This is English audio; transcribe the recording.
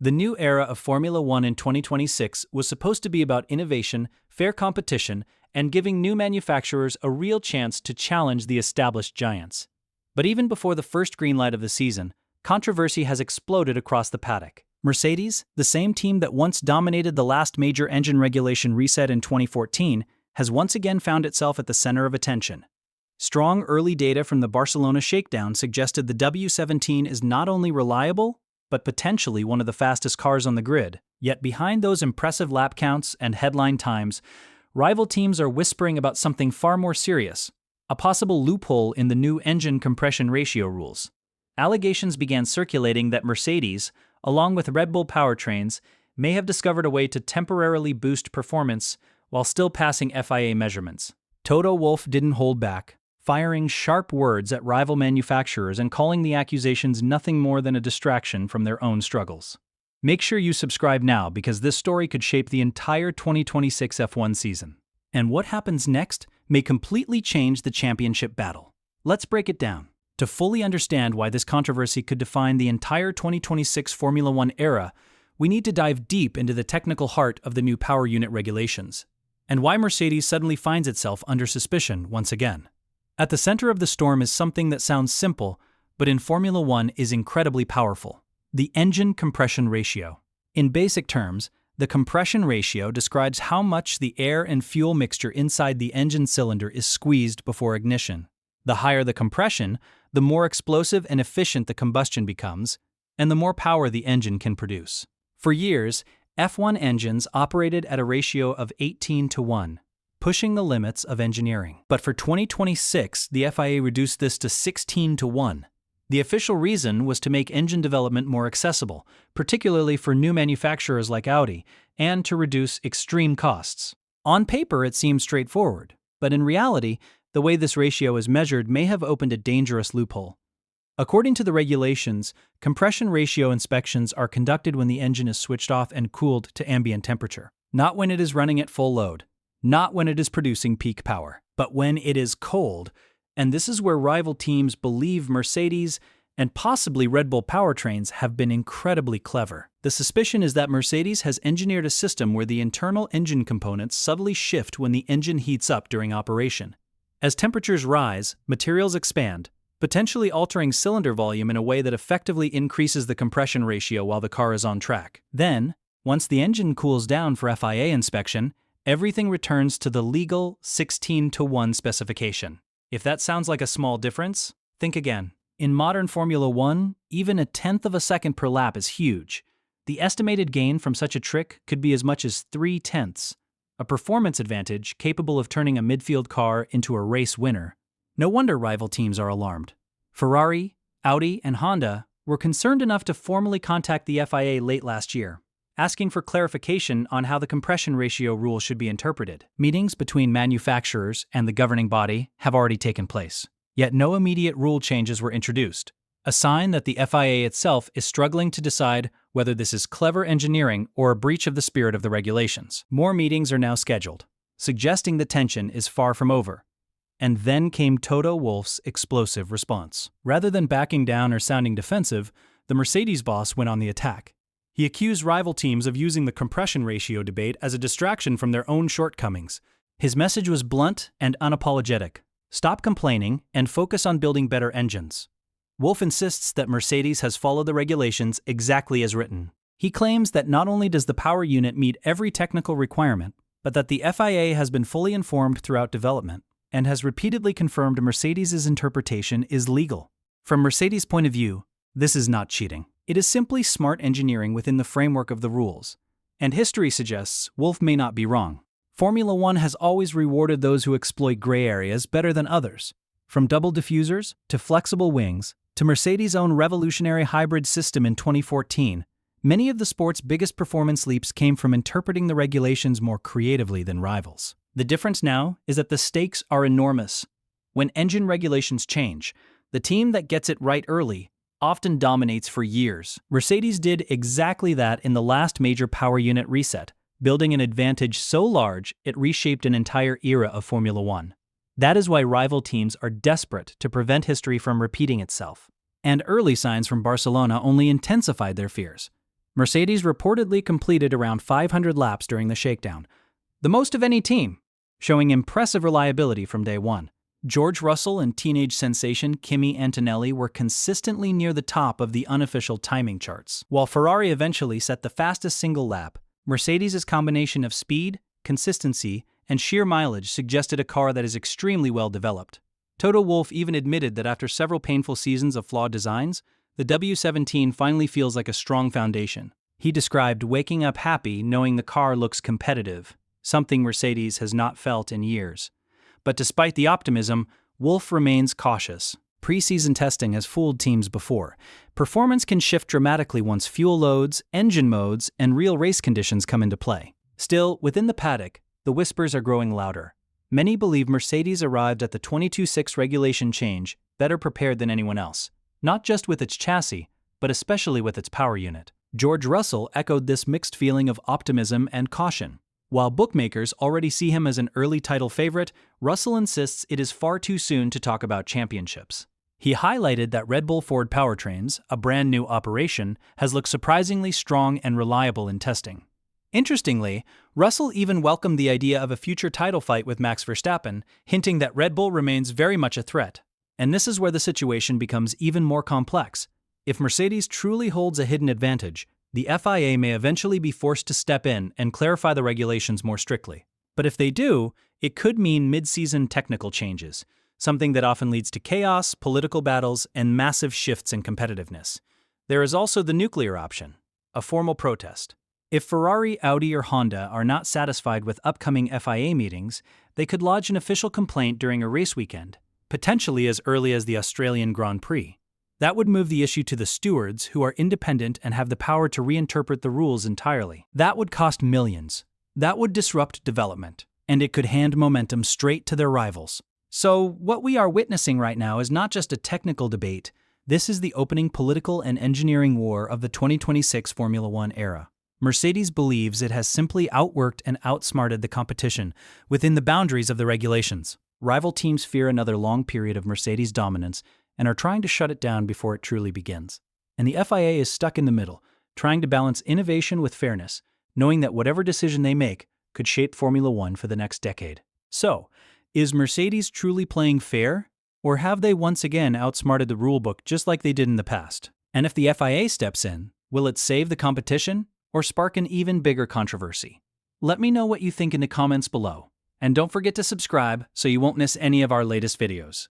The new era of Formula One in 2026 was supposed to be about innovation, fair competition, and giving new manufacturers a real chance to challenge the established giants. But even before the first green light of the season, controversy has exploded across the paddock. Mercedes, the same team that once dominated the last major engine regulation reset in 2014, has once again found itself at the center of attention. Strong early data from the Barcelona shakedown suggested the W17 is not only reliable, but potentially one of the fastest cars on the grid. Yet behind those impressive lap counts and headline times, rival teams are whispering about something far more serious: a possible loophole in the new engine compression ratio rules. Allegations began circulating that Mercedes, along with Red Bull powertrains, may have discovered a way to temporarily boost performance while still passing FIA measurements. Toto Wolff didn't hold back, firing sharp words at rival manufacturers and calling the accusations nothing more than a distraction from their own struggles. Make sure you subscribe now, because this story could shape the entire 2026 F1 season. And what happens next may completely change the championship battle. Let's break it down. To fully understand why this controversy could define the entire 2026 Formula One era, we need to dive deep into the technical heart of the new power unit regulations, and why Mercedes suddenly finds itself under suspicion once again. At the center of the storm is something that sounds simple, but in Formula One is incredibly powerful: the engine compression ratio. In basic terms, the compression ratio describes how much the air and fuel mixture inside the engine cylinder is squeezed before ignition. The higher the compression, the more explosive and efficient the combustion becomes, and the more power the engine can produce. For years, F1 engines operated at a ratio of 18:1, pushing the limits of engineering. But for 2026, the FIA reduced this to 16:1. The official reason was to make engine development more accessible, particularly for new manufacturers like Audi, and to reduce extreme costs. On paper, it seems straightforward, but in reality, the way this ratio is measured may have opened a dangerous loophole. According to the regulations, compression ratio inspections are conducted when the engine is switched off and cooled to ambient temperature, not when it is running at full load, not when it is producing peak power, but when it is cold. And this is where rival teams believe Mercedes and possibly Red Bull powertrains have been incredibly clever. The suspicion is that Mercedes has engineered a system where the internal engine components subtly shift when the engine heats up during operation. As temperatures rise, materials expand, potentially altering cylinder volume in a way that effectively increases the compression ratio while the car is on track. Then, once the engine cools down for FIA inspection, everything returns to the legal 16:1 specification. If that sounds like a small difference, think again. In modern Formula One, even a tenth of a second per lap is huge. The estimated gain from such a trick could be as much as 3/10, a performance advantage capable of turning a midfield car into a race winner. No wonder rival teams are alarmed. Ferrari, Audi, and Honda were concerned enough to formally contact the FIA late last year, asking for clarification on how the compression ratio rule should be interpreted. Meetings between manufacturers and the governing body have already taken place, yet no immediate rule changes were introduced, a sign that the FIA itself is struggling to decide whether this is clever engineering or a breach of the spirit of the regulations. More meetings are now scheduled, suggesting the tension is far from over. And then came Toto Wolff's explosive response. Rather than backing down or sounding defensive, the Mercedes boss went on the attack. He accused rival teams of using the compression ratio debate as a distraction from their own shortcomings. His message was blunt and unapologetic: stop complaining and focus on building better engines. Wolff insists that Mercedes has followed the regulations exactly as written. He claims that not only does the power unit meet every technical requirement, but that the FIA has been fully informed throughout development and has repeatedly confirmed Mercedes' interpretation is legal. From Mercedes' point of view, this is not cheating. It is simply smart engineering within the framework of the rules. And history suggests Wolff may not be wrong. Formula One has always rewarded those who exploit gray areas better than others. From double diffusers to flexible wings to Mercedes' own revolutionary hybrid system in 2014, many of the sport's biggest performance leaps came from interpreting the regulations more creatively than rivals. The difference now is that the stakes are enormous. When engine regulations change, the team that gets it right early often dominates for years. Mercedes did exactly that in the last major power unit reset, building an advantage so large it reshaped an entire era of Formula One. That is why rival teams are desperate to prevent history from repeating itself. And early signs from Barcelona only intensified their fears. Mercedes reportedly completed around 500 laps during the shakedown, the most of any team, showing impressive reliability from day one. George Russell and teenage sensation Kimi Antonelli were consistently near the top of the unofficial timing charts. While Ferrari eventually set the fastest single lap, Mercedes' combination of speed, consistency, and sheer mileage suggested a car that is extremely well developed. Toto Wolff even admitted that after several painful seasons of flawed designs, the W17 finally feels like a strong foundation. He described waking up happy knowing the car looks competitive, something Mercedes has not felt in years. But despite the optimism, Wolff remains cautious. Pre-season testing has fooled teams before. Performance can shift dramatically once fuel loads, engine modes, and real race conditions come into play. Still, within the paddock, the whispers are growing louder. Many believe Mercedes arrived at the 22.6 regulation change better prepared than anyone else, not just with its chassis, but especially with its power unit. George Russell echoed this mixed feeling of optimism and caution. While bookmakers already see him as an early title favorite, Russell insists it is far too soon to talk about championships. He highlighted that Red Bull Ford Powertrains, a brand new operation, has looked surprisingly strong and reliable in testing. Interestingly, Russell even welcomed the idea of a future title fight with Max Verstappen, hinting that Red Bull remains very much a threat. And this is where the situation becomes even more complex. If Mercedes truly holds a hidden advantage, the FIA may eventually be forced to step in and clarify the regulations more strictly. But if they do, it could mean mid-season technical changes, something that often leads to chaos, political battles, and massive shifts in competitiveness. There is also the nuclear option, a formal protest. If Ferrari, Audi, or Honda are not satisfied with upcoming FIA meetings, they could lodge an official complaint during a race weekend, potentially as early as the Australian Grand Prix. That would move the issue to the stewards, who are independent and have the power to reinterpret the rules entirely. That would cost millions. That would disrupt development, and it could hand momentum straight to their rivals. So, what we are witnessing right now is not just a technical debate. This is the opening political and engineering war of the 2026 Formula One era. Mercedes believes it has simply outworked and outsmarted the competition within the boundaries of the regulations. Rival teams fear another long period of Mercedes dominance and are trying to shut it down before it truly begins. And the FIA is stuck in the middle, trying to balance innovation with fairness, knowing that whatever decision they make could shape Formula One for the next decade. So, is Mercedes truly playing fair? Or have they once again outsmarted the rulebook just like they did in the past? And if the FIA steps in, will it save the competition or spark an even bigger controversy? Let me know what you think in the comments below. And don't forget to subscribe so you won't miss any of our latest videos.